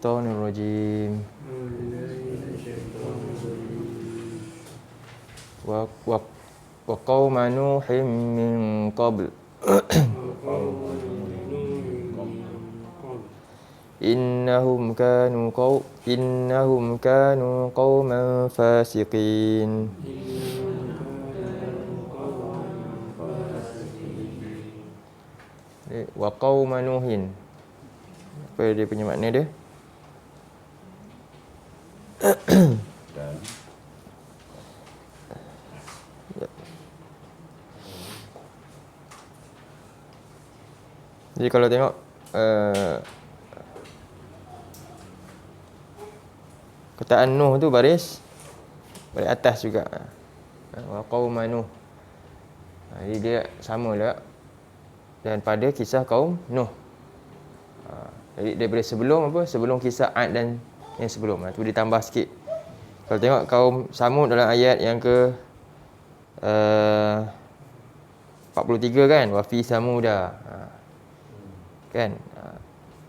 الرجيم وقوم نوح من قبل إنهم كانوا قوما فاسقين. Wa qauma Nuhin. Apa dia punya makna dia? Jadi kalau tengok kataan Nuh tu baris atas juga. Wa qauma Nuh. Jadi dia sama lah dan pada kisah kaum Nuh. Jadi daripada sebelum kisah Ad dan yang sebelum tu ditambah sikit. Kalau tengok kaum Samud dalam ayat yang ke 43 kan, wa fi samuda. Kan?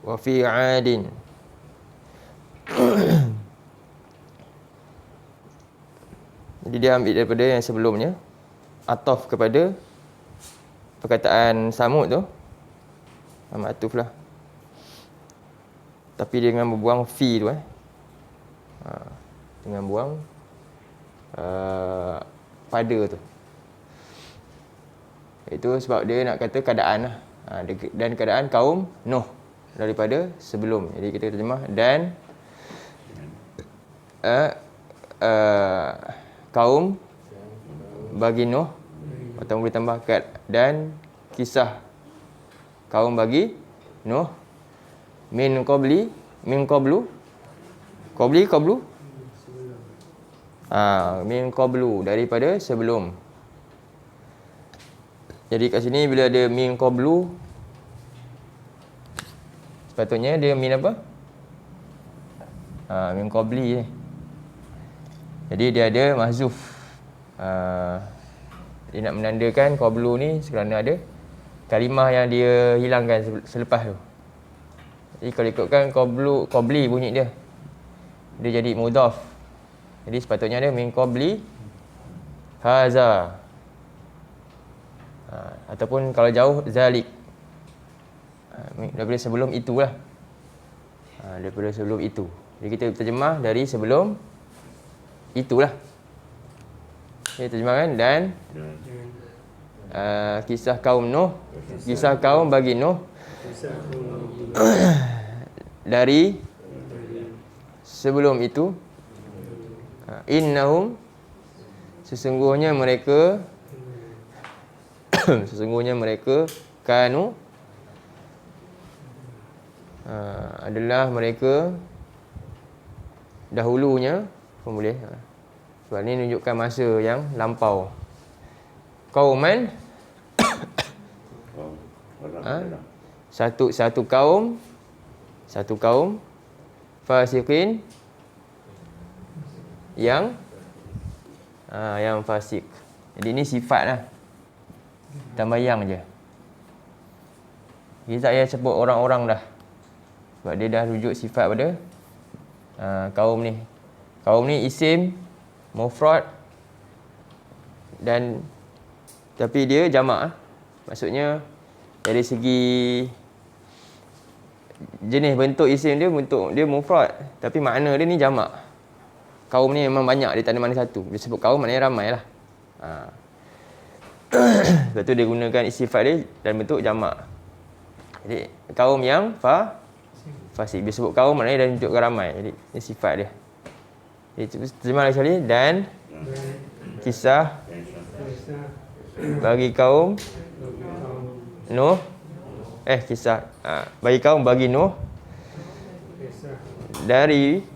Wa fi adin. Jadi dia ambil daripada yang sebelumnya, ataf kepada perkataan Samud tu. Atuf lah. Tapi dia dengan membuang fi tu dengan buang pada tu. Itu sebab dia nak kata keadaan lah. Dan keadaan kaum Nuh daripada sebelum. Jadi kita terjemah dan kaum bagi Nuh, atau boleh tambah dan kisah kaum bagi Nuh min qablu min qablu daripada sebelum. Jadi kat sini bila ada min qablu, sepatutnya dia min apa? Min qabli ni. Jadi dia ada mahzuf. Dia nak menandakan qablu ni kerana ada kalimah yang dia hilangkan selepas tu. Jadi kalau ikutkan qabli bunyi dia jadi mudhaf. Jadi sepatutnya ada min qabli haza. Ataupun kalau jauh zalik. Daripada sebelum itulah. Daripada sebelum itu. Jadi kita terjemah dari sebelum itulah. Kita terjemahkan dan kisah kaum Nuh, kisah kaum bagi Nuh dari sebelum itu. Innahum, sesungguhnya mereka kanu, adalah mereka dahulunya pun boleh. Sebab ni menunjukkan masa yang lampau. Qauman satu kaum fasiqin yang fasik. Jadi ini sifat lah. Tambah yang je. Kita tak payah sebut orang-orang dah. Sebab dia dah rujuk sifat pada kaum ni. Kaum ni isim, mufrad dan tapi dia jamak. Maksudnya dari segi jenis bentuk isim dia mufrad, tapi makna dia ni jamak. Kaum ni memang banyak, dia tak ada mana satu. Dia sebut kaum maknanya ramai lah. Lepas tu dia gunakan sifat dia dalam bentuk jamak. Jadi kaum yang fasik. Dia sebut kaum maknanya dah menunjukkan ramai. Jadi ini sifat dia. Jadi terjemah lagi sekali. Dan kisah bagi kaum Nuh. Kisah bagi kaum bagi Nuh dari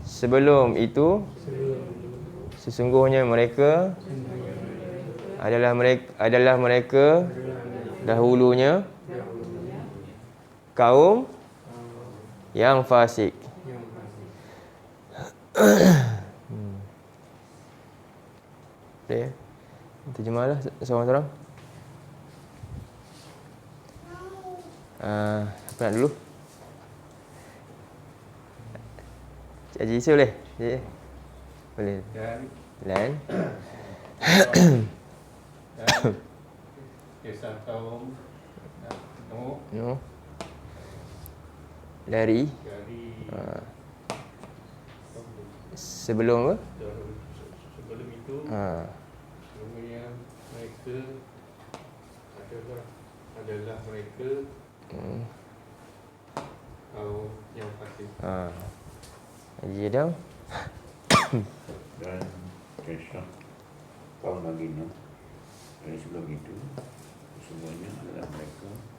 sebelum itu, sesungguhnya mereka adalah mereka dahulunya kaum yang fasik. Boleh terjemahlah seorang-seorang. Apa nak dulu? Haji Isu boleh? Boleh. Dan kisah kaum Nuh dari sebelum apa? sebelum itu semuanya mereka adalah mereka kaum yang fasik. Haji Adam. Dan kisah kaum Nabi Nuh dari sebelum itu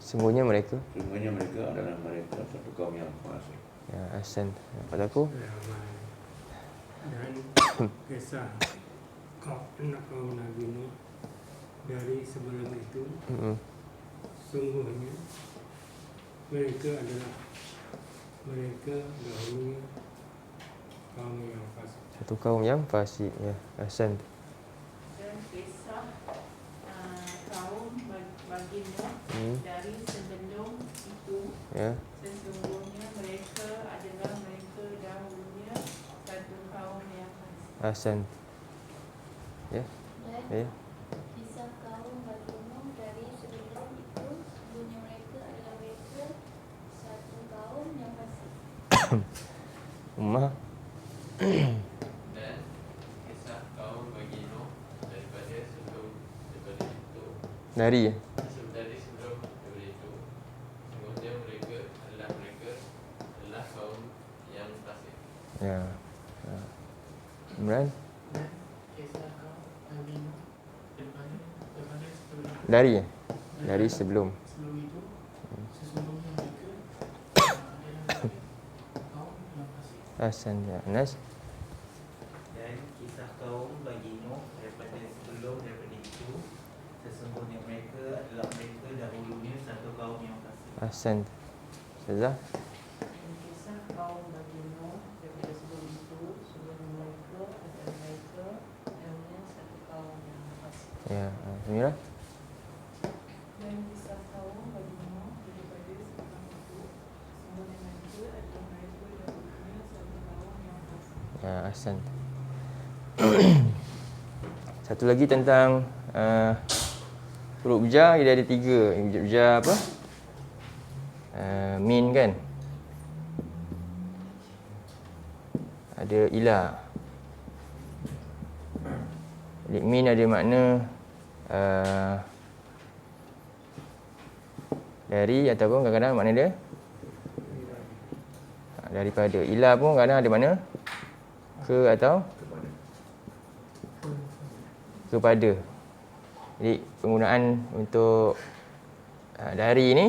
semuanya mereka adalah mereka satu kaum yang fasik. Ya, Ahsan. Pada aku. Dan kisah kaum Nabi Nuh dari sebelum itu sungguhnya mereka dahulunya kaum yang fasik. Satu kaum yang fasik. Ya, Ahsan. Dan kisah kaum bagi Nuh dari sebelum itu, Ya. sesungguhnya mereka adalah mereka dahulunya satu kaum yang fasik. Ahsan. Ya. Dan Ya. kisah kaum bagi Nuh dari sebelum itu, sesungguhnya mereka adalah mereka satu kaum yang fasik. Ummah. Dan kisah kaum bagi Nuh daripada sebelum itu Dari daripada itu sungguhnya mereka adalah kaum yang fasik. Ya. Imran. Dan kisah kaum Nabi Nuh daripada sebelum Dari sebelum. itu sesungguhnya mereka adalah kaum yang fasik. Ahsan. Ya, Anas. Dan kisah kaum bagi Nuh daripada itu sesungguhnya mereka adalah mereka dahulunya satu kaum yang fasik. Ahsan. Ustazah. Dan kisah kaum bagi Nuh daripada sebelum itu, sesungguhnya mereka adalah mereka dahulunya satu kaum yang fasik. Ya, Samira. Dan kisah kaum bagi Nuh daripada sebelum itu, sesungguhnya mereka adalah mereka dahulunya satu kaum yang fasik. Ya, Ahsan. Satu lagi tentang huruf jar, dia ada 3. Huruf jar apa? Min kan? Ada ila. Jadi min ada makna dari ataupun kadang-kadang makna dia daripada. Ila pun kadang ada makna ke atau kepada. Jadi penggunaan untuk dari ni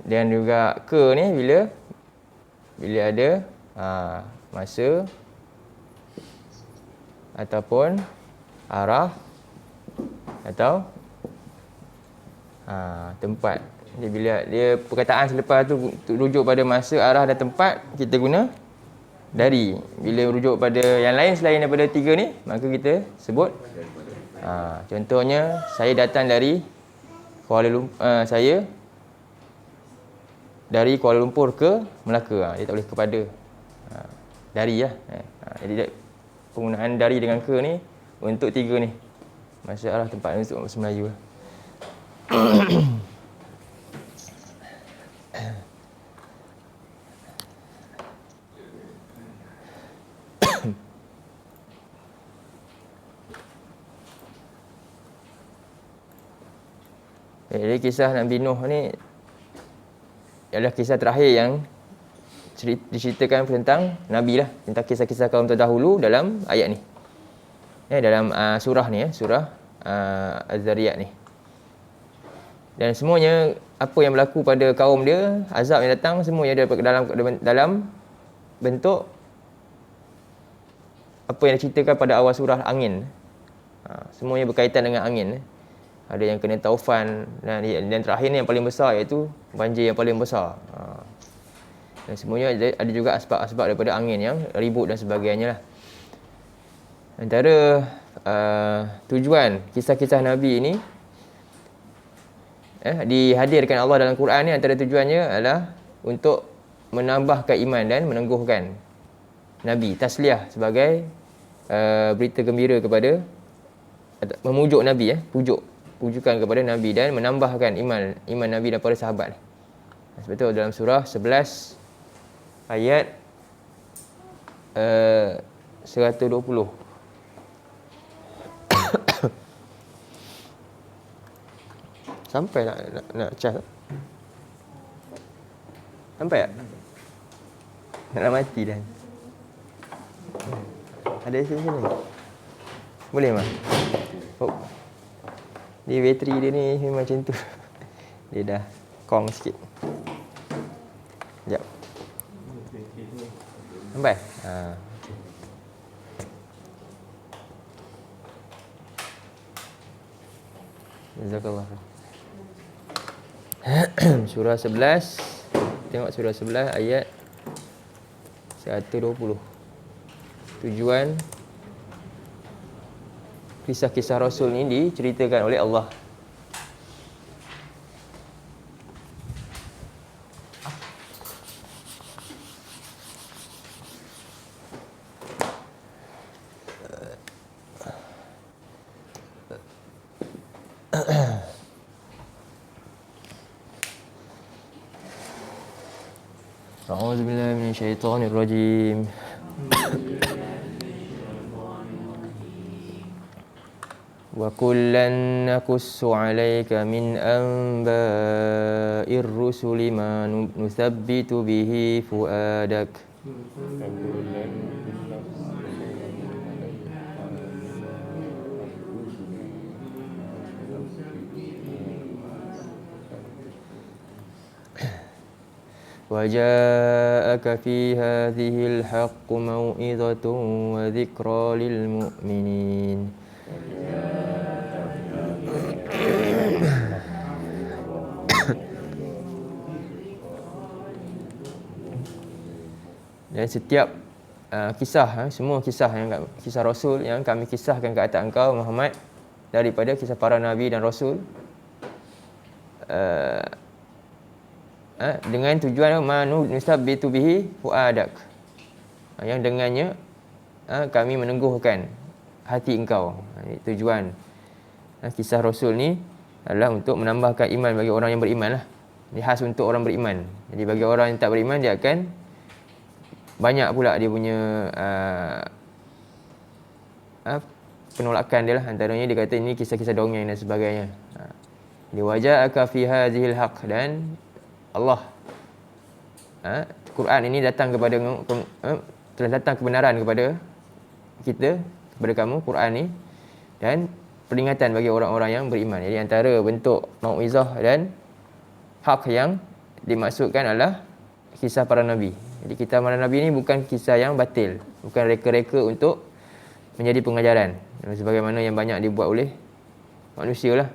dan juga ke ni bila ada masa ataupun arah atau tempat. Jadi bila dia perkataan selepas tu rujuk pada masa, arah dan tempat, kita guna dari. Bila rujuk pada yang lain selain daripada 3 ni, maka kita sebut contohnya, saya datang dari Kuala Lumpur, saya dari Kuala Lumpur ke Melaka. Dia tak boleh kepada. Dari lah. Jadi penggunaan dari dengan ke ni untuk 3 ni. Masa, arah, tempat untuk bahasa Melayu lah. Jadi kisah Nabi Nuh ni adalah kisah terakhir yang diceritakan tentang Nabi lah, tentang kisah-kisah kaum terdahulu dalam ayat ni. Dalam surah ni, surah Az-Zariyat ni. Dan semuanya apa yang berlaku pada kaum dia, azab yang datang, semuanya dalam bentuk apa yang diceritakan pada awal surah angin. Semuanya berkaitan dengan angin. Ada yang kena taufan dan terakhir ni yang paling besar, iaitu banjir yang paling besar. Dan semuanya ada juga asbab-asbab daripada angin yang ribut dan sebagainya lah. Antara tujuan kisah-kisah Nabi ini dihadirkan Allah dalam Quran ni, antara tujuannya adalah untuk menambahkan iman dan meneguhkan Nabi. Tasliyah sebagai berita gembira kepada, memujuk Nabi, pujukan kepada Nabi dan menambahkan iman Nabi dan para sahabat. Sebab itu dalam surah 11 ayat 120. Sampai nak cas. Sampai tak? Nak mati dah. Ada sini. Boleh mah? Oh. Dia bateri dia ni memang macam tu. Dia dah kong sikit. Sekejap. Sampai? Jazakallah. Surah 11. Tengok surah 11 ayat 120. Tujuan kisah-kisah Rasul ni diceritakan oleh Allah. A'udzubillahi minasyaitonirrajim. Wa kullan naqussu 'alaika min anba'ir rusuli ma nuthabbitu bihi fuadak. وَجَاءَكَ فِي هَذِهِ الْحَقُّ مَوْعِظَةٌ وَذِكْرَى لِلْمُؤْمِنِينَ. Dan setiap kisah, semua kisah kisah Rasul yang kami kisahkan ke atas engkau Muhammad daripada kisah para Nabi dan Rasul, dengan tujuan nusabbitu bihi fuadak, yang dengannya kami meneguhkan hati engkau. Tujuan kisah Rasul ni adalah untuk menambahkan iman bagi orang yang beriman lah. Dia khas untuk orang beriman. Jadi bagi orang yang tak beriman, dia akan banyak pula dia punya penolakan dia lah. Antaranya dia kata ini kisah-kisah dongeng dan sebagainya. Dia waja'aka fi hadhil haq, dan Allah Quran ini datang kepada telah datang kebenaran kepada kita, kepada kamu Quran ni, dan peringatan bagi orang-orang yang beriman. Jadi antara bentuk mauizah dan hak yang dimaksudkan adalah kisah para nabi. Jadi kisah para nabi ni bukan kisah yang batil, bukan reka-reka untuk menjadi pengajaran sebagaimana yang banyak dibuat oleh manusia lah.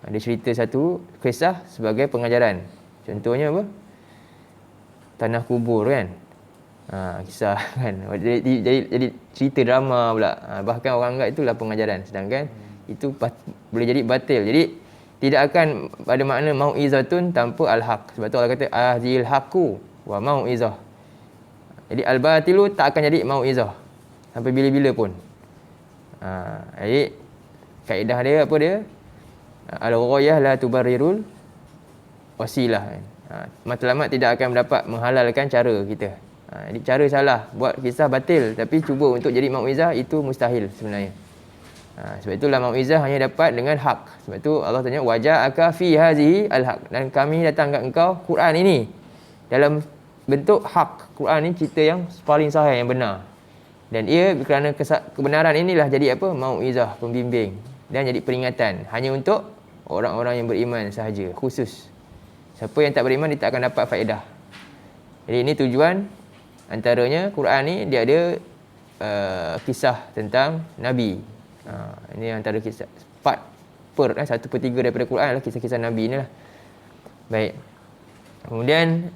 Dia cerita satu kisah sebagai pengajaran. Contohnya apa? Tanah kubur kan. Kisah kan. Jadi cerita drama pula. Bahkan orang anggap itulah pengajaran. Sedangkan itu boleh jadi batil. Jadi tidak akan pada makna mau'izatun tanpa al-haq. Sebab tu Allah kata ahzil haqqu wa mau'izah. Jadi al-batilu tak akan jadi mau'izah sampai bila-bila pun. Jadi kaedah dia apa dia? Al-ghayah la tubarrirul wasilah. Matlamat tidak akan dapat menghalalkan cara kita. Jadi cara salah buat kisah batil, tapi cuba untuk jadi mau'izah itu mustahil sebenarnya. Sebab itulah mau'izah hanya dapat dengan hak. Sebab itu Allah tanya waja'aka fi hazihi al-haq, dan kami datang kat engkau Quran ini dalam bentuk hak. Quran ini cerita yang paling sahih, yang benar. Dan ia kerana kebenaran inilah jadi apa? Mau'izah, pembimbing, dan jadi peringatan hanya untuk orang-orang yang beriman sahaja, khusus. Siapa yang tak beriman, dia tak akan dapat faedah. Jadi ini tujuan antaranya Quran ni, dia ada kisah tentang Nabi. Ini antara kisah part per 1/3 daripada Quran adalah kisah-kisah Nabi ni lah. Baik. Kemudian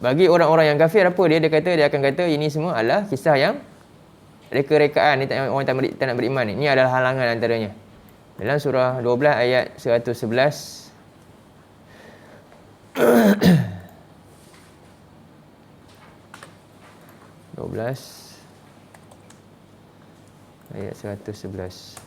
bagi orang-orang yang kafir apa dia kata? Dia akan kata ini semua adalah kisah yang reka-rekaan ni, orang tak nak beriman ni. Ini adalah halangan antaranya. Dalam surah 12 ayat 111 12 ayat 111.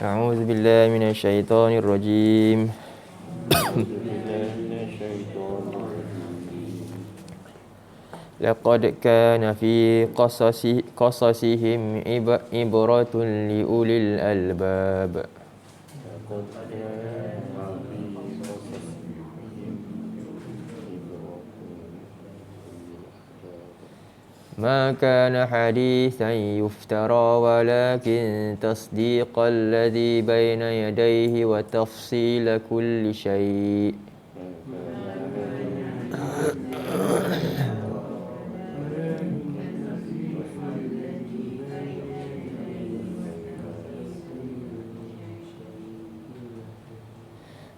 أعوذ بالله من الشيطان الرجيم لقد كان في قصصهم عبرة لأولي الألباب ما كان حديثا يفترى ولكن تصديق الذي بين يديه وتفصيل كل شيء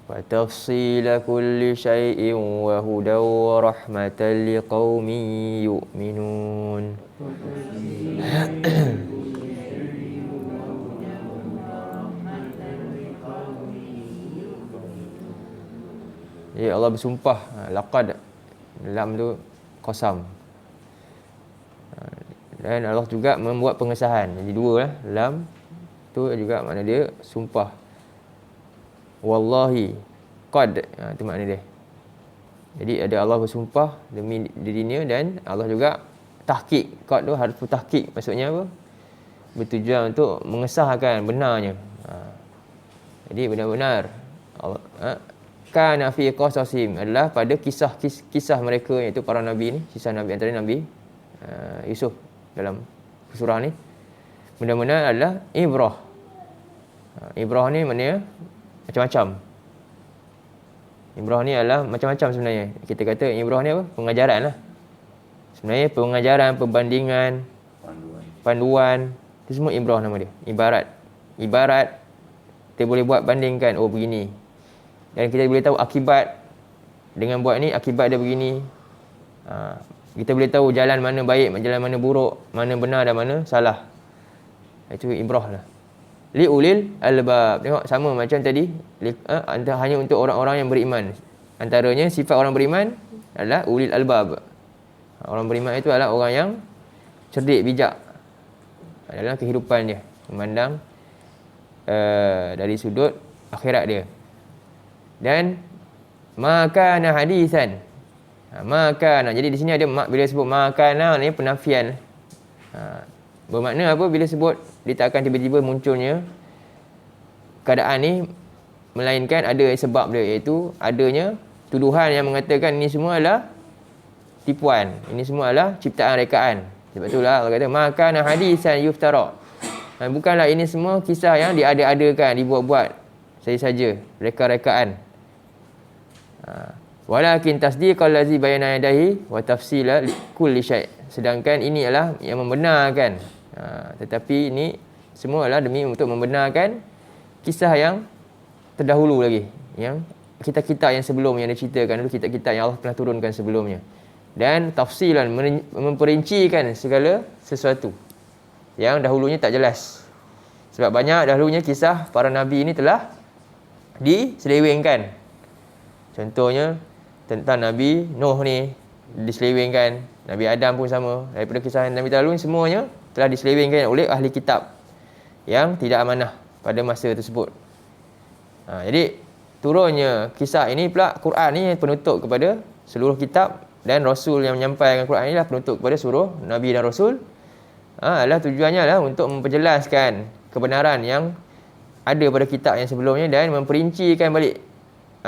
وتفصيل كل شيء وهدى ورحمة لقوم يؤمنون. Ya Allah bersumpah, laqad, lam tu qasam. Dan Allah juga membuat pengesahan. Jadi dua lah, lam tu juga makna dia sumpah. Wallahi qad, itu makna dia. Jadi ada Allah bersumpah demi dirinya dan Allah juga tahqiq. Qad tu harfu tahqiq, maksudnya apa? Bertujuan untuk mengesahkan benarnya. Jadi benar-benar Allah kana fi qasasim adalah pada kisah mereka, iaitu para nabi ni, kisah nabi antara Nabi Yusuf dalam surah ni benar-benar adalah ibrah. Ibrah ni maknanya macam-macam. Ibrah ni adalah macam-macam sebenarnya. Kita kata ibrah ni apa? Pengajaran lah. Sebenarnya pengajaran, perbandingan, panduan, itu semua ibrah nama dia. Ibarat kita boleh buat bandingkan, oh begini. Dan kita boleh tahu akibat dengan buat ni, akibat dia begini. Kita boleh tahu jalan mana baik, jalan mana buruk, mana benar dan mana salah. Itu ibrah lah. Li'ulil albab. Tengok sama macam tadi, hanya untuk orang-orang yang beriman. Antaranya sifat orang beriman adalah ulil albab. Orang beriman itu adalah orang yang cerdik, bijak dalam kehidupan dia, memandang dari sudut akhirat dia. Dan makana hadisan. Makana. Jadi di sini ada bila sebut makana ni penafian. Bermakna apa? Bila sebut, dia tak akan tiba-tiba munculnya keadaan ni, melainkan ada sebab dia, iaitu adanya tuduhan yang mengatakan ini semua adalah tipuan, ini semua adalah ciptaan rekaan. Sebab itulah Allah kata makana hadisan yuftara. Bukanlah ini semua kisah yang diada-adakan, dibuat-buat saja, reka-rekaan. Walakin tasdiqal ladzi bayna yadayhi wa tafsila kulli syai'. Sedangkan ini adalah yang membenarkan. Tetapi ini semua adalah demi untuk membenarkan kisah yang terdahulu lagi, yang kitab-kitab yang sebelum yang diceritakan dulu, kitab-kitab yang Allah pernah turunkan sebelumnya. Dan tafsilan, memperincikan segala sesuatu yang dahulunya tak jelas. Sebab banyak dahulunya kisah para nabi ini telah diselewengkan. Contohnya tentang Nabi Nuh ni diselewengkan, Nabi Adam pun sama. Daripada kisah Nabi terdahulu semuanya telah diselewengkan oleh ahli kitab yang tidak amanah pada masa tersebut. Jadi turunnya kisah ini pula, Quran ni penutup kepada seluruh kitab, dan Rasul yang menyampaikan Quran ini adalah penutup kepada seluruh Nabi dan Rasul. Adalah tujuannya adalah untuk memperjelaskan kebenaran yang ada pada kitab yang sebelumnya dan memperincikan balik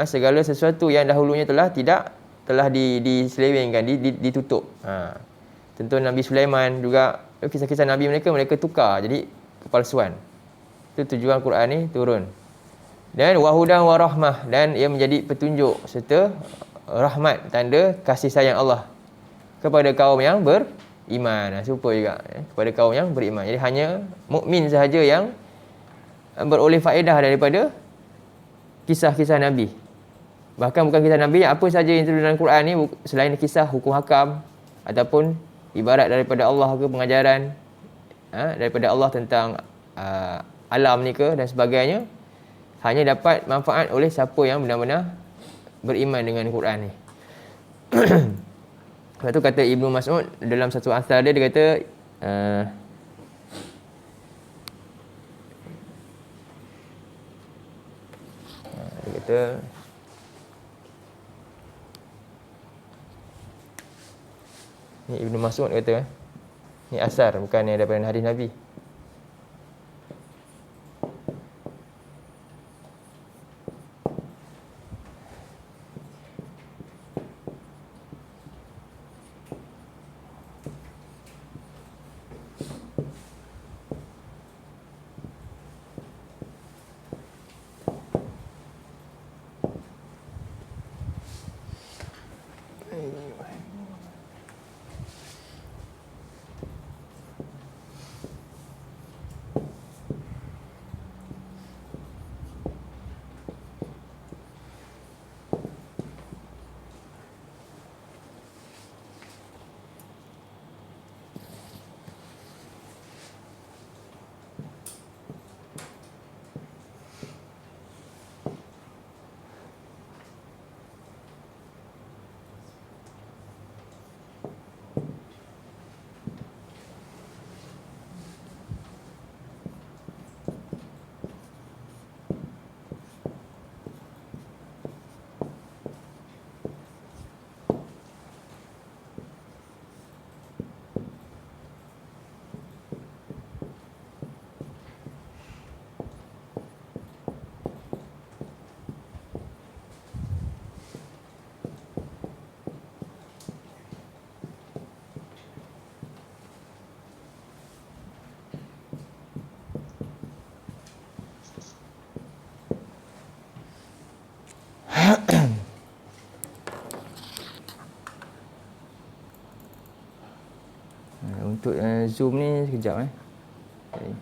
segala sesuatu yang dahulunya telah diselewengkan, ditutup. Tentu Nabi Sulaiman juga, kisah-kisah Nabi mereka tukar jadi kepalsuan. Itu tujuan Quran ni turun. Dan wahudan warahmah, dan ia menjadi petunjuk serta rahmat, tanda kasih sayang Allah kepada kaum yang beriman. Serupa juga kepada kaum yang beriman. Jadi hanya mukmin sahaja yang beroleh faedah daripada kisah-kisah Nabi. Bahkan bukan kisah Nabi, apa saja yang terdapat dalam Quran ni selain kisah hukum hakam ataupun ibarat daripada Allah ke pengajaran daripada Allah tentang alam ni ke dan sebagainya, hanya dapat manfaat oleh siapa yang benar-benar beriman dengan Quran ni. Lepas tu kata Ibnu Mas'ud dalam satu asar dia kata dia kata ni Ibnu Mas'ud kata ni asar bukan yang daripada hadis Nabi. Untuk Zoom ni sekejap okay.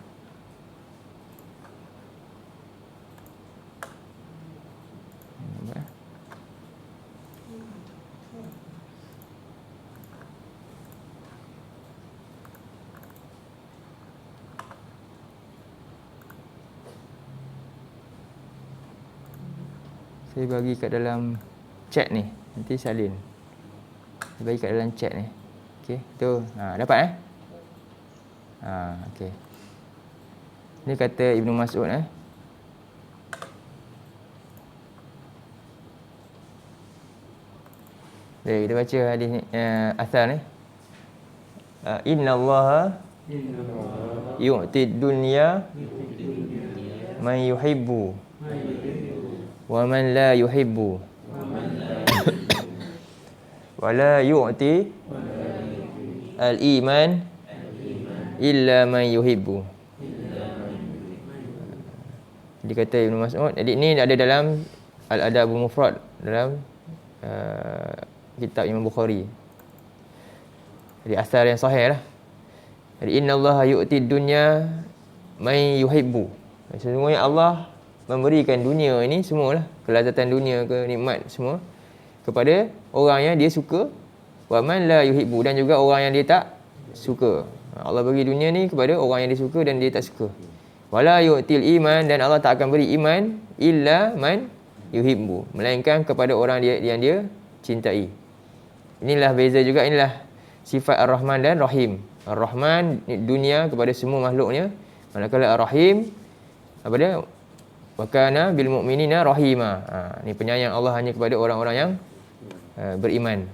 Saya bagi kat dalam chat ni, nanti salin. Saya bagi kat dalam chat ni. Okey, tu. Dapat okey. Ni kata Ibnu Mas'ud Baik, kita baca hadis ni, asar ni. Inna Allaha yu'ti dunya man yuhibbu wa man la yuhibbu wa la yu'ti al-iman illa man yuhibbu. Dia kata Ibnu Mas'ud. Jadi ni ada dalam Al-Adabul Mufrad, dalam kitab Imam Bukhari. Jadi asar yang sahih lah. Jadi inna Allaha yu'ti dunya man yuhibbu. Sesungguhnya Allah memberikan dunia ini semualah, kelazatan dunia ke nikmat semua kepada orang yang dia suka, wa man la yuhibbu, dan juga orang yang dia tak suka. Allah bagi dunia ni kepada orang yang dia suka dan dia tak suka. Wala yu'til iman, dan Allah tak akan beri iman illa man yuhibbu, melainkan kepada orang yang dia cintai. Inilah beza juga, inilah sifat Ar-Rahman dan Rahim. Ar-Rahman dunia kepada semua makhluknya, manakala Ar-Rahim apa dia? Wa kana bil mu'minina rahima. Ni penyayang Allah hanya kepada orang-orang yang beriman.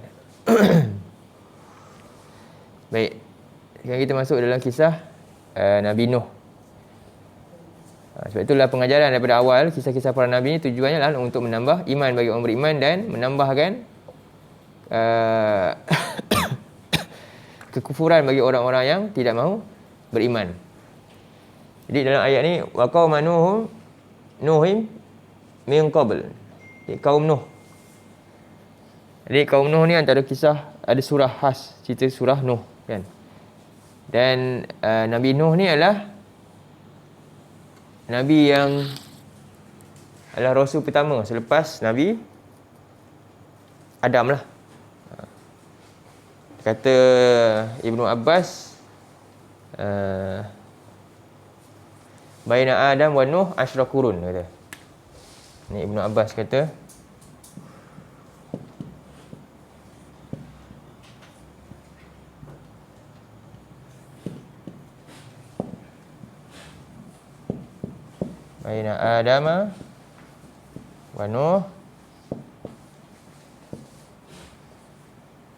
Baik. Sekarang kita masuk dalam kisah Nabi Nuh. Sebab itulah pengajaran daripada awal kisah-kisah para nabi ni tujuannya adalah untuk menambah iman bagi orang beriman dan menambahkan kekufuran bagi orang-orang yang tidak mahu beriman. Jadi dalam ayat ni wa qauma Nuhim min qabl. Kaum Nuh. Jadi kaum Nuh ni antara kisah, ada surah khas cerita surah Nuh kan. Dan Nabi Nuh ni adalah Nabi yang adalah Rasul pertama selepas Nabi Adam lah. Kata Ibnu Abbas, Baina Adam wa Nuh 10 qurun kata. Ni Ibnu Abbas kata. Baina Adam wa Nuh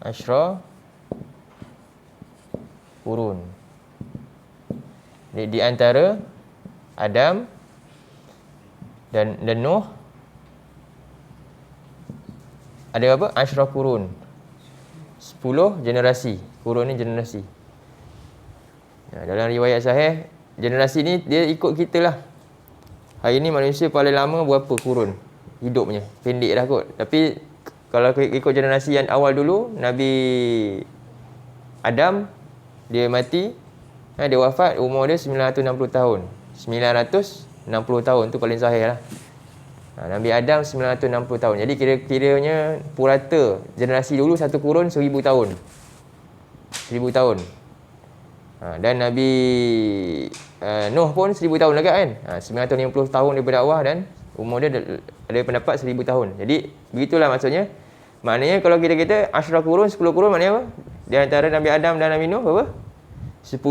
10 qurun. Di antara Adam dan Nuh ada apa? 10 qurun. 10 generasi. Qurun ni generasi. Dalam riwayat sahih, generasi ni dia ikut kita lah. Hari ni manusia paling lama berapa kurun hidupnya? Pendek dah kot. Tapi kalau ikut generasi yang awal dulu, Nabi Adam, dia mati, dia wafat, umur dia 960 tahun. 960 tahun tu paling sahih lah. Nabi Adam 960 tahun. Jadi kira-kiranya purata generasi dulu satu kurun 1000 tahun. 1000 tahun. Dan Nabi Nuh pun 1000 tahun juga kan. 950 tahun dia berdakwah dan umur dia ada pendapat 1000 tahun. Jadi begitulah maksudnya. Maknanya kalau kita 10 kurun, 10 kurun maknanya apa? Di antara Nabi Adam dan Nabi Nuh berapa? 10,000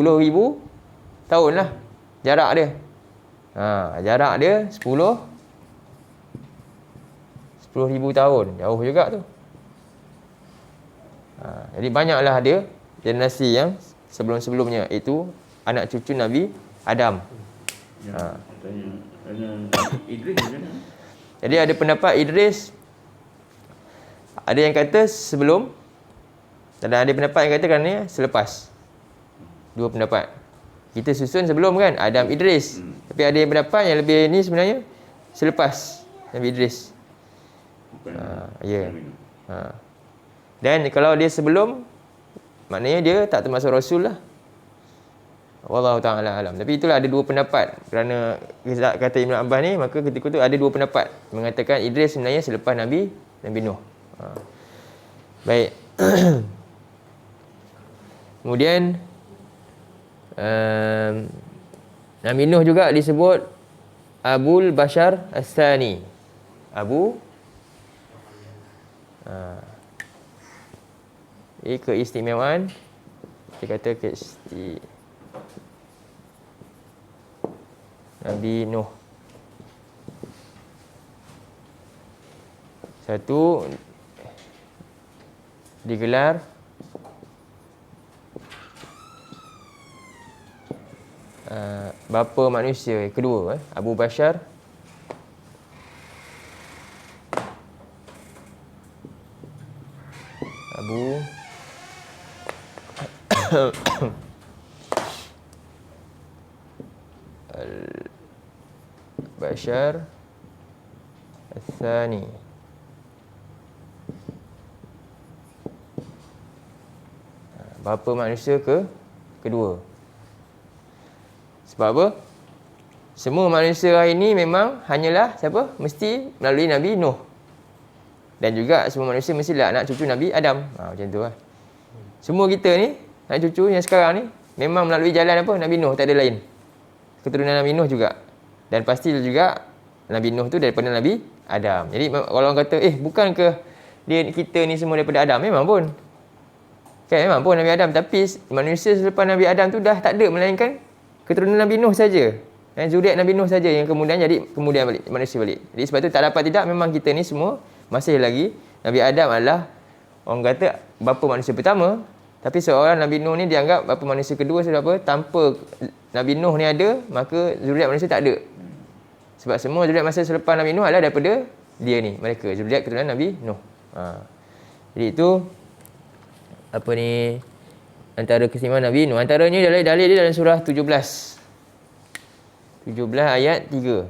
tahun lah jarak dia. Jarak dia 10,000 tahun. Jauh juga tu. Jadi banyaklah dia generasi yang sebelum-sebelumnya, itu anak cucu Nabi Adam. Idris macam mana? Jadi ada pendapat Idris, ada yang kata sebelum, dan ada pendapat yang kata kerana selepas. Dua pendapat. Kita susun sebelum kan, Adam Idris. Tapi ada yang pendapat yang lebih ni sebenarnya selepas Nabi Idris. Ya. Dan kalau dia sebelum, maknanya dia tak termasuk Rasul lah. Wallahu ta'ala alam. Tapi itulah ada dua pendapat. Kerana kata Ibn Abbas ni, maka ketika tu ada dua pendapat mengatakan Idris sebenarnya selepas Nabi Nuh. Baik. Kemudian Nabi Nuh juga disebut Abul Bashar As-Sani. Ini keistimewaan. Kita kata Nabi Nuh. Satu, digelar bapa manusia. Kedua, Abu Bashar. Abu Al-Bashar Al-Thani. Bapa manusia kedua. Sebab apa? Semua manusia hari ini memang hanyalah siapa? Mesti melalui Nabi Nuh. Dan juga semua manusia mestilah anak cucu Nabi Adam. Macam tu lah. Semua kita ni, anak cucu yang sekarang ni, memang melalui jalan apa? Nabi Nuh, tak ada lain. Keturunan Nabi Nuh juga. Dan pasti juga Nabi Nuh tu daripada Nabi Adam. Jadi kalau orang kata, bukankah kita ni semua daripada Adam? Memang pun. Kan memang pun Nabi Adam. Tapi manusia selepas Nabi Adam tu dah tak ada, melainkan keturunan Nabi Nuh saja. Zuriat Nabi Nuh saja yang kemudian balik, manusia balik. Jadi sebab tu tak dapat tidak, memang kita ni semua masih lagi Nabi Adam adalah orang kata bapa manusia pertama. Tapi seorang Nabi Nuh ni dianggap bapa manusia kedua. Sebab apa? Tanpa Nabi Nuh ni ada, maka zuriat manusia tak ada. Sebab semua zuriat masa selepas Nabi Nuh adalah daripada dia ni, mereka zuriat keturunan Nabi Nuh. Jadi itu antara keistimewaan Nabi Nuh. Antaranya dalil dia dalam surah 17 ayat 3.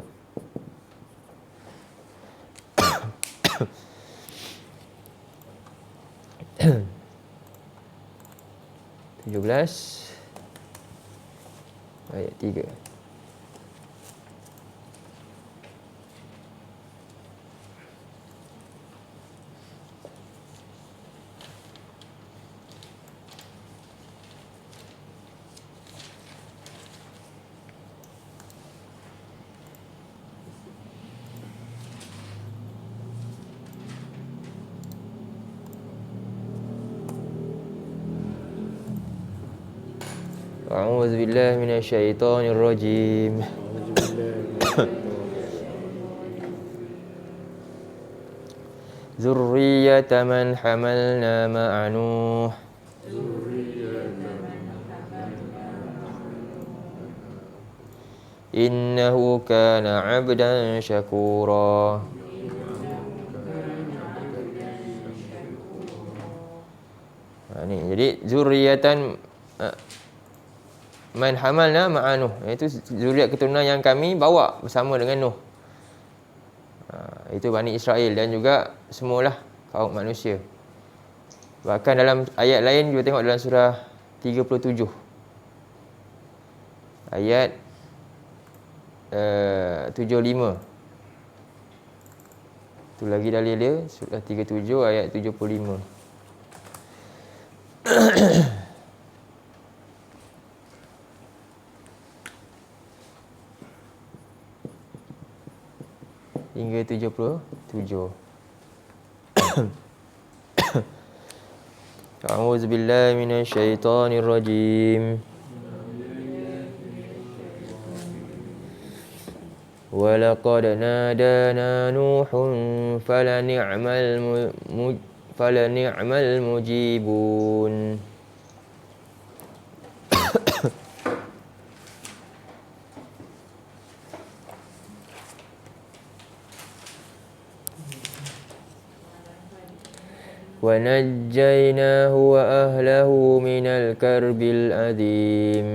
ayat 3. A'udzu billahi minasyaitonir rajim. Zurriyata man hamalna ma'a Nuh. Innahu kana 'abdan syakura. Ni jadi zurriyatan man hamalna ma'a Nuh, iaitu zuriat keturunan yang kami bawa bersama dengan Nuh. Itu Bani Israel dan juga semualah kaum manusia. Bahkan dalam ayat lain kita tengok dalam surah 37 ayat 75. Tu lagi dalil dia, surah 37 ayat 75. Hingga 77. A'udzu billahi minasyaitonir rajim. Wa laqad nadana Nuhun falani'mal mujibun. وَنَجَّيْنَاهُ وَأَهْلَهُ مِنَ الْكَرْبِ الْعَظِيمِ.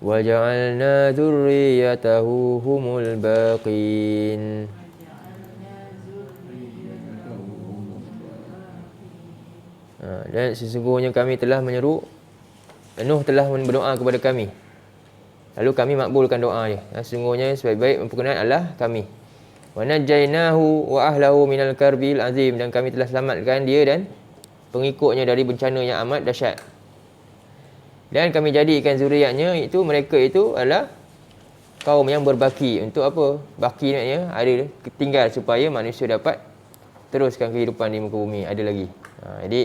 وَجَعَلْنَا ذُرِّيَّتَهُ هُمُ الْبَاقِينَ. Dan sesungguhnya kami telah menyeru Nuh telah berdoa kepada kami, lalu kami makbulkan doa dia. Sesungguhnya sebaik-baik memperkenaan adalah kami. Wa najjaynahu wa ahlahu minal karbil azim, dan kami telah selamatkan dia dan pengikutnya dari bencana yang amat dahsyat. Dan kami jadikan zuriatnya itu, mereka itu adalah kaum yang berbaki. Untuk apa? Baki maknanya ada tinggal supaya manusia dapat teruskan kehidupan di muka bumi, ada lagi. Jadi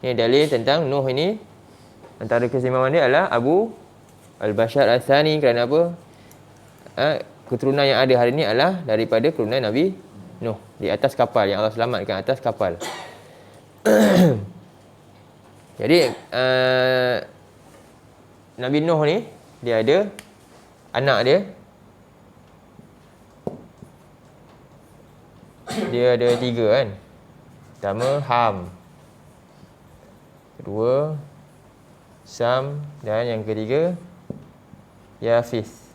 ini dalil tentang Nuh ini. Antara keistimewaan dia adalah Abu Al-Bashar Al-Thani. Kerana apa? Keturunan yang ada hari ini adalah daripada keturunan Nabi Nuh, di atas kapal, yang Allah selamatkan atas kapal. Jadi Nabi Nuh ni, dia ada anak dia. Dia ada 3 kan. Pertama Ham, kedua Sam, dan yang ketiga Yafis.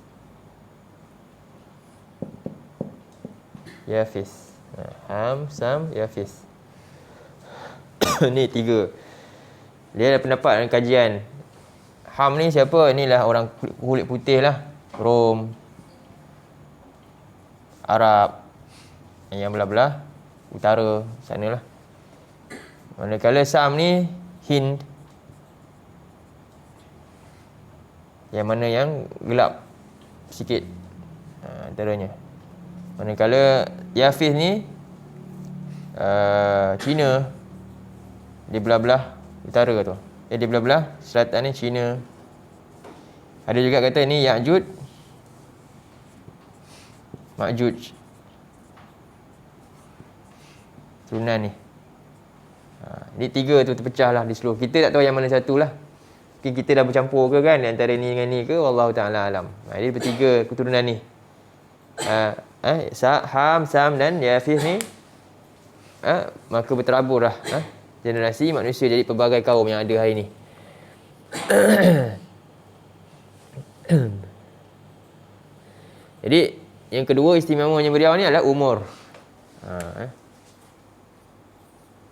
Ham, Sam, Yafis. Ni 3. Dia ada pendapat dalam kajian. Ham ni siapa? Inilah orang kulit putih lah, Rom, Arab, yang belah-belah utara sana lah. Manakala Sam ni Hind, yang mana yang gelap sikit antaranya. Manakala Yafis ni Cina, di belah-belah utara tu. Di belah-belah selatan ni Cina. Ada juga kata ni Ya'juj Ma'juj, turunan ni. Ni 3 tu terpecah lah di seluruh. Kita tak tahu yang mana satu lah. Mungkin kita dah bercampur ke kan antara ni dengan ni ke, wallahu ta'ala alam. Dia bertiga keturunan ni. Ham, Sam dan Yafis ni, maka berterabur lah generasi manusia jadi pelbagai kaum yang ada hari ni. Jadi yang kedua istimewanya beliau ni adalah umur.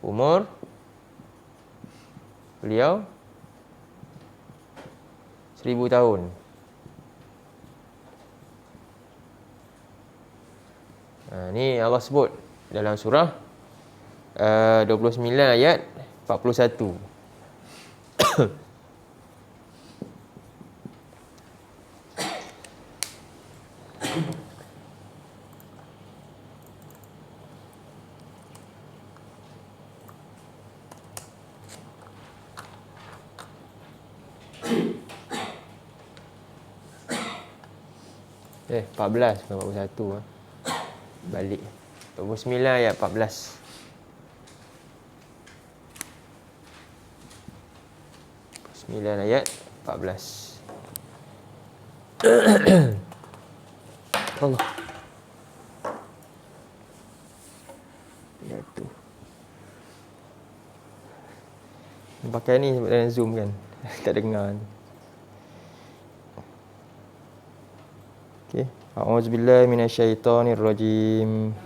umur beliau 1000 tahun. Ni Allah sebut dalam surah 29 ayat 41. Eh, 14 bukan 41 ah. Balik. 29 ayat 14. Ayat 14. Allah. Jatuh. Pakai ni dalam Zoom kan. Tak dengar. Okey. A'udzubillahi minasyaitonirrajim.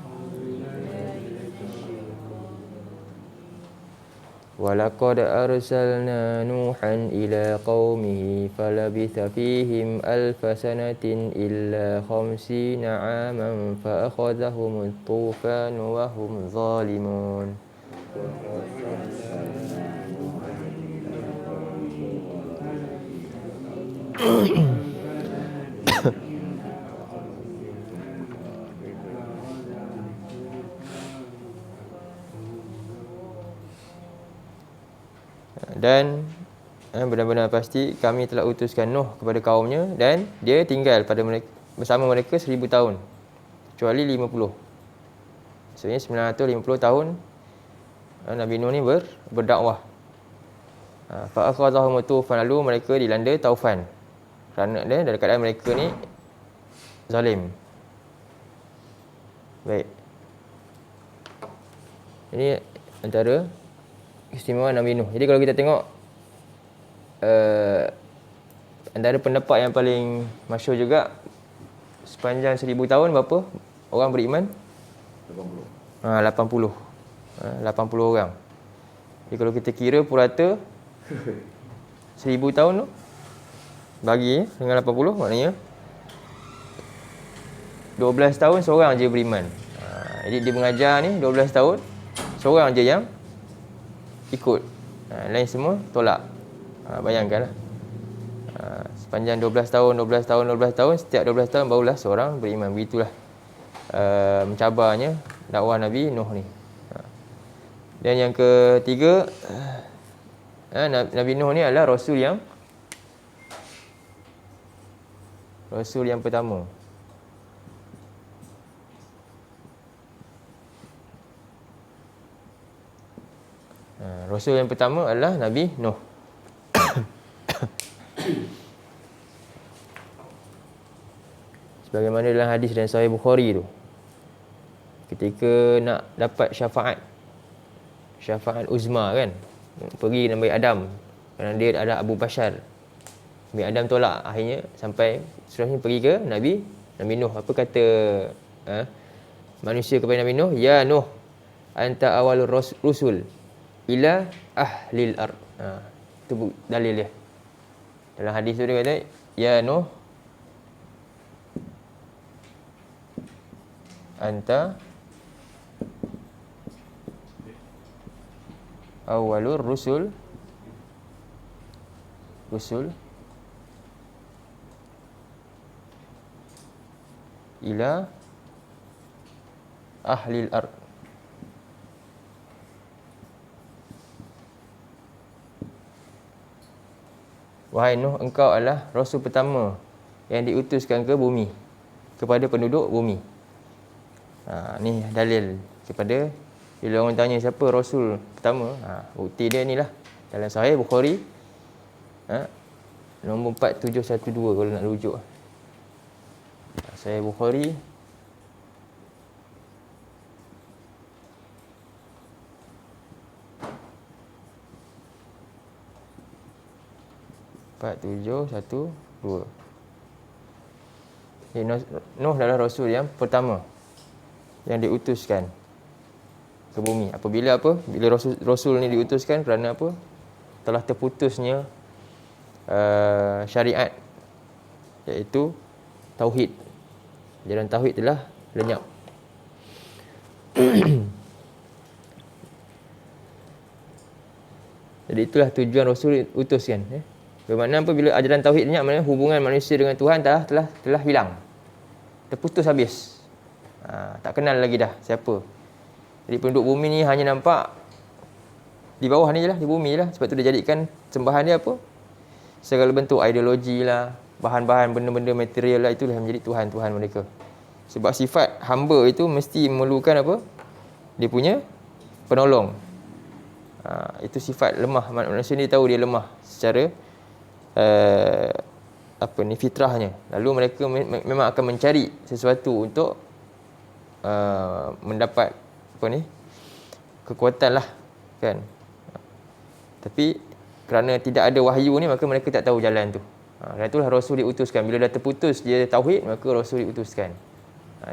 Walaqad arsalna Nuhan ila qaumihi falabitha fihim alfa sanatin illa 50 'aman fa akhadhahum at-tufan wa hum zalimun. Dan benar-benar pasti kami telah utuskan Nuh kepada kaumnya dan dia tinggal bersama mereka 1000 tahun kecuali 50. Maksudnya 950 tahun Nabi Nuh ni berdakwah. Fa akhadhahum tufan, lalu mereka dilanda taufan kerana dia dalam keadaan mereka ni zalim. Baik. Ini antara keistimewaan Nabi Nuh. Jadi kalau kita tengok antara pendapat yang paling masyhur juga, sepanjang 1000 tahun berapa orang beriman? 80. 80 orang. Jadi kalau kita kira purata 1000 tahun tu bagi dengan 80, maknanya 12 tahun seorang je beriman. Jadi dia mengajar ni 12 tahun, seorang je yang ikut. Lain semua tolak. Bayangkanlah. Sepanjang 12 tahun, setiap 12 tahun barulah seorang beriman. Begitulah mencabarnya dakwah Nabi Nuh ni. Dan yang ketiga, Nabi Nuh ni adalah Rasul yang pertama. Rasul yang pertama adalah Nabi Nuh. Sebagaimana dalam hadis dan Sahih Bukhari tu, ketika nak dapat syafaat uzma kan, pergi Nabi Adam, kerana dia ada Abu Bashar. Nabi Adam tolak, akhirnya sampai seterusnya pergi ke Nabi Nuh. Apa kata manusia kepada Nabi Nuh? Ya Nuh, anta awalur rusul ila ahlil ard. Itu dalil dia. Dalam hadis tu dia kata, ya Nuh, anta awalur rusul ila ahlil ard. Wahai Nuh, engkau adalah Rasul pertama yang diutuskan ke bumi, kepada penduduk bumi. Ni dalil kepada bila orang tanya siapa Rasul pertama, bukti dia ni lah. Dalam Sahih Bukhari nombor 4712 kalau nak rujuk. Sahih Bukhari Nuh adalah Rasul yang pertama yang diutuskan ke bumi. Apabila apa? Bila Rasul ni diutuskan kerana apa? Telah terputusnya syariat, iaitu tauhid. Ajaran tauhid telah lenyap. Jadi itulah tujuan Rasul diutuskan. Bermakna apa? Bila ajaran tauhid lenyap, maknanya hubungan manusia dengan Tuhan telah hilang. Terputus habis. Tak kenal lagi dah siapa. Jadi penduduk bumi ni hanya nampak di bawah ni je lah, di bumi je lah. Sebab tu dia jadikan sembahan dia apa? Segala bentuk ideologi lah, bahan-bahan, benda-benda material lah, itulah yang menjadi Tuhan-Tuhan mereka. Sebab sifat hamba itu mesti memerlukan apa? Dia punya penolong. Itu sifat lemah. Manusia ni tahu dia lemah secara fitrahnya. Lalu mereka memang akan mencari sesuatu untuk mendapat kekuatan lah, kan. Tapi kerana tidak ada wahyu ni, maka mereka tak tahu jalan tu. Dan itulah Rasul diutuskan. Bila dah terputus dia tauhid, maka Rasul diutuskan.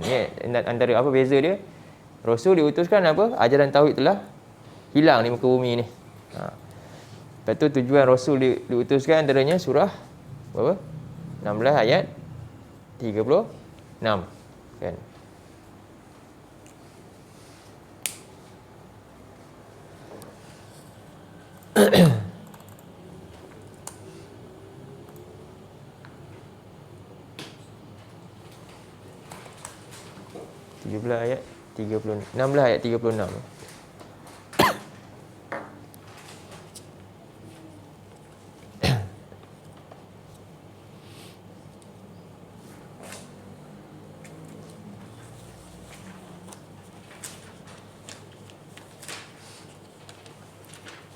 Ni antara apa beza dia. Rasul diutuskan apa? Ajaran tauhid telah hilang di muka bumi ni. Lepas tu tujuan Rasul diutuskan antaranya surah berapa? 16 ayat 36, kan. ayat 30, 16 ayat 36.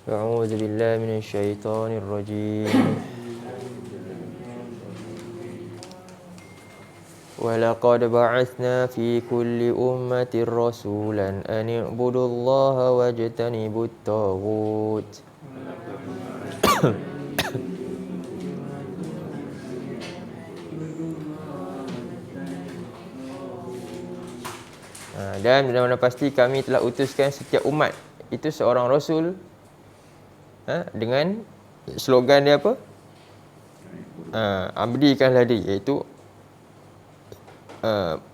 A'udzu billahi minasyaitonir rajim. وَلَقَدْ بَعَثْنَا فِي كُلِّ أُمَّةٍ رَسُولًا أَنِ اعْبُدُوا اللَّهَ وَاجْتَنِبُوا الطَّاغُوتَ. Dan benar-benar pasti kami telah utuskan setiap umat itu seorang Rasul dengan slogan dia apa? Abdikanlah dia, iaitu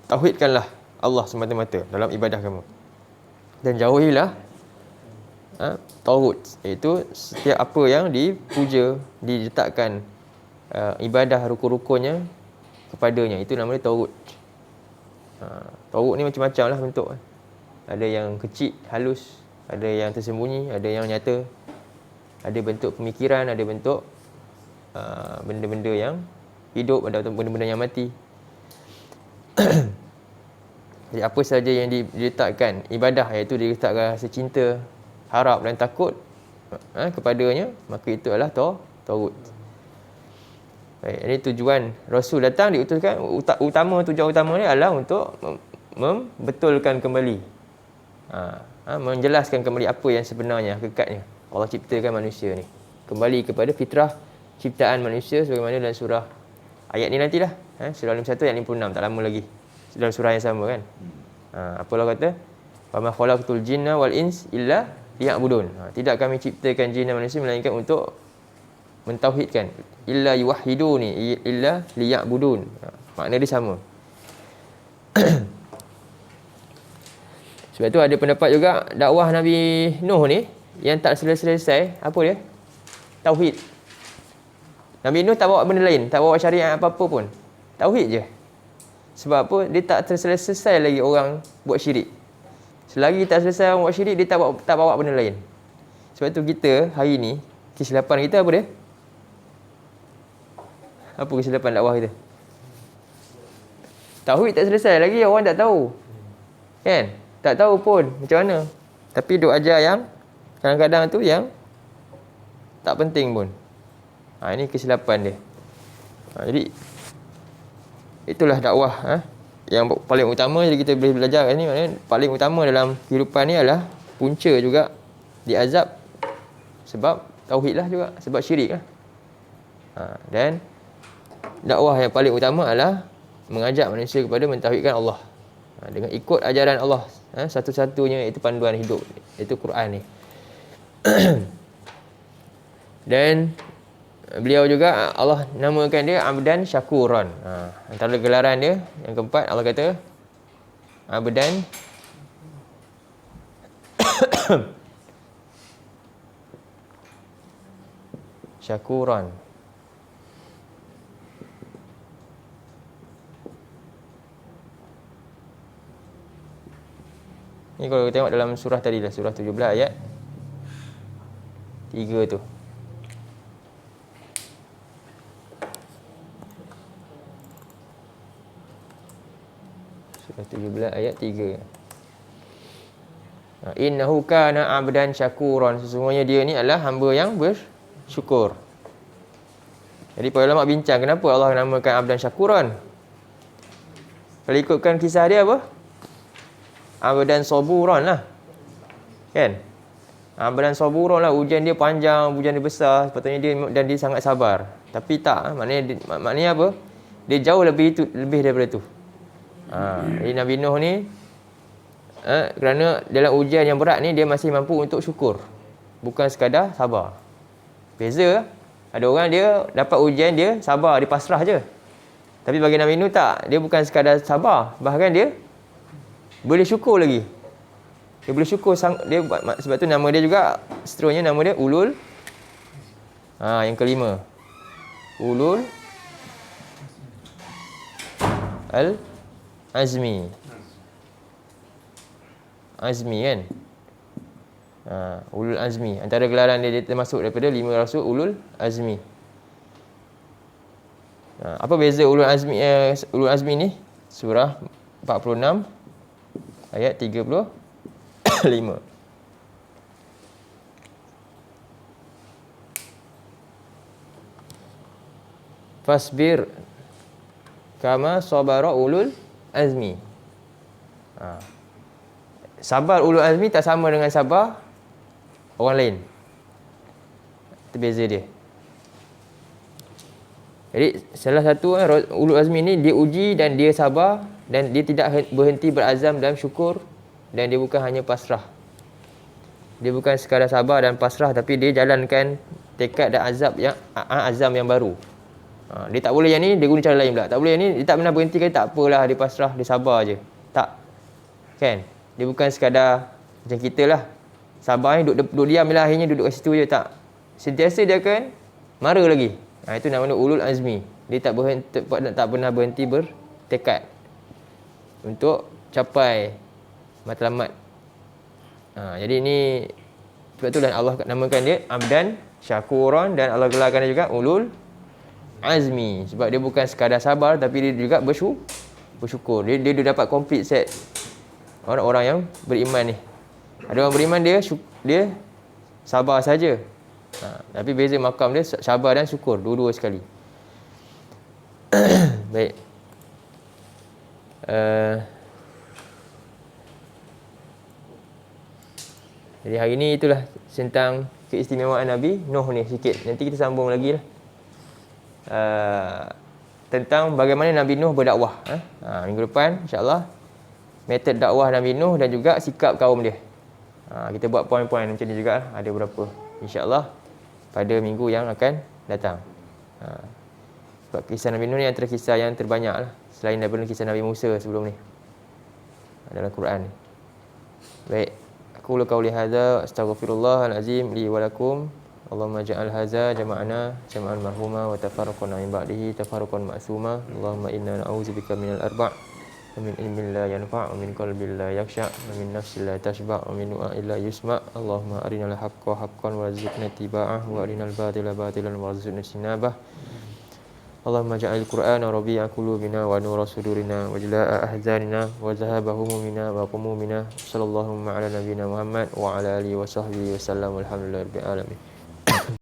tauhidkanlah Allah semata-mata dalam ibadah kamu, dan jauhilah taghut, iaitu setiap apa yang dipuja, diletakkan ibadah rukun-rukunnya kepadanya, itu namanya taghut. Taghut ni macam-macam lah bentuk. Ada yang kecil, halus, ada yang tersembunyi, ada yang nyata, ada bentuk pemikiran, ada bentuk benda-benda yang hidup, ada benda-benda yang mati. Jadi apa saja yang diletakkan ibadah, iaitu diletakkan rasa cinta, harap dan takut kepadanya, maka itu adalah taghut. Baik, ini tujuan Rasul datang diutuskan. Tujuan utama ni adalah untuk membetulkan kembali, menjelaskan kembali apa yang sebenarnya, hakikatnya Allah ciptakan manusia ni kembali kepada fitrah ciptaan manusia sebagaimana dalam surah ayat ni nantilah, surah 51 ayat 56, tak lama lagi dalam surah yang sama, kan. Apa Allah kata? Wa ma khalaqtul jinna wal ins illa liya'budun. Tidak kami ciptakan jin dan manusia melainkan untuk mentauhidkan. Illa yuwahhiduni illa liya'budun. Makna dia sama. Sebab tu ada pendapat juga dakwah Nabi Nuh ni yang tak selesai, apa dia? Tauhid. Nabi Nuh tak bawa benda lain, tak bawa syariat apa-apa pun. Tauhid je. Sebab apa? Dia tak selesai lagi orang buat syirik. Selagi tak selesai orang buat syirik, dia tak bawa benda lain. Sebab tu kita hari ni, kesilapan kita apa dia? Apa kesilapan dakwah kita? Tauhid tak selesai lagi, orang tak tahu. Kan? Tak tahu pun macam mana. Tapi duk ajar yang kadang-kadang tu yang tak penting pun. Ini kesilapan dia. Jadi itulah dakwah yang paling utama. Jadi kita boleh belajar kat ni, maknanya paling utama dalam kehidupan ni adalah punca juga diazab sebab tauhid lah juga, sebab syirik lah. Dan dakwah yang paling utama adalah mengajak manusia kepada mentauhidkan Allah. dengan ikut ajaran Allah, satu-satunya itu panduan hidup, itu Quran ni. Dan beliau juga Allah namakan dia abdan syakuran. Antara gelaran dia yang keempat, Allah kata abdan syakuran. Ni kalau kita tengok dalam surah tadi lah, surah 17 ayat 3 tu. Surah 17 ayat 3. Innahu kana abdan syakuran. Sesungguhnya dia ni adalah hamba yang bersyukur. Jadi para ulama bincang kenapa Allah namakan abdan syakuran. Kalau ikutkan kisah dia apa? Abdan saburan lah. Kan? Abdan saburan lah. Ujian dia panjang, ujian dia besar. Sepatutnya dia sangat sabar. Tapi tak. Maknanya apa? Dia jauh lebih daripada tu. Jadi Nabi Nuh ni kerana dalam ujian yang berat ni dia masih mampu untuk syukur. Bukan sekadar sabar. Beza. Ada orang dia dapat ujian, dia sabar, dia pasrah je. Tapi bagi Nabi Nuh tak. Dia bukan sekadar sabar. Bahkan dia boleh syukur lagi. Dia boleh syukur. Sebab tu nama dia juga, seterusnya nama dia Ulul. Yang kelima. Ulul Al-Azmi. Azmi kan? Ulul Azmi. Antara gelaran dia termasuk daripada 5 rasul Ulul Azmi. Apa beza Ulul Azmi ni? Surah 46 ayat 35. Fasbir kama sabara ulul azmi. Sabar ulul azmi tak sama dengan sabar orang lain. Itu beza dia. Jadi salah satu ulul azmi ni dia uji dan dia sabar dan dia tidak berhenti berazam dalam syukur dan dia bukan hanya pasrah. Dia bukan sekadar sabar dan pasrah tapi dia jalankan tekad dan azam yang baru. Dia tak boleh yang ni, dia guna cara lain pula. Tak boleh yang ni, dia tak pernah berhenti kata tak apalah, dia pasrah, dia sabar je. Tak. Kan? Dia bukan sekadar macam kita lah. Sabar ni duduk diam je lah, akhirnya duduk kat situ je. Tak. Sentiasa dia akan mara lagi. Itu namanya ulul azmi. Dia tak pernah berhenti bertekad untuk capai matlamat. Jadi ni sebab tu lah Allah namakan dia abdan syakuran dan Allah gelarkan dia juga ulul azmi. Sebab dia bukan sekadar sabar tapi dia juga bersyukur. Dia dapat complete set orang-orang yang beriman ni. Ada orang beriman dia sabar saja. Tapi beza makam dia sabar dan syukur dua-dua sekali. Baik. Jadi hari ni itulah tentang keistimewaan Nabi Nuh ni sikit. Nanti kita sambung lagi lah. Tentang bagaimana Nabi Nuh berdakwah. Minggu depan insya-Allah metod dakwah Nabi Nuh dan juga sikap kaum dia. Kita buat poin-poin macam ni juga ada berapa insya-Allah pada minggu yang akan datang. Sebab kisah Nabi Nuh ni antara kisah yang terbanyak lah selain daripada kisah Nabi Musa sebelum ni dalam Quran ni. Baik, aku qauli hadza astaghfirullahalazim li wa lakum. Allahumma ja'al hadza jama'ana jama'an marhuma wa tafarraqna min ba'dihi tafarruqan ma'suma. Allahumma inna na'udzubika minal arba' wa min ilmin la yanfa' wa min qalbin la yakhsha' wa min nafsin la tashba' wa min du'a'in la yusma'. Allahumma arinal haqqa haqqan warzuqna ittiba'ah wa arinal batila batilan warzuqna ijtinabah. Allahumma ja'al Qur'ana rabi'a qulubina wa nura sudurina wa jalaa'a ahzanina wa zahaba humumina wa qumumina. Sallallahu ala nabiyyina Muhammad wa ala alihi wa sahbihi wa sallam. Alhamdulillahirabbil alamin.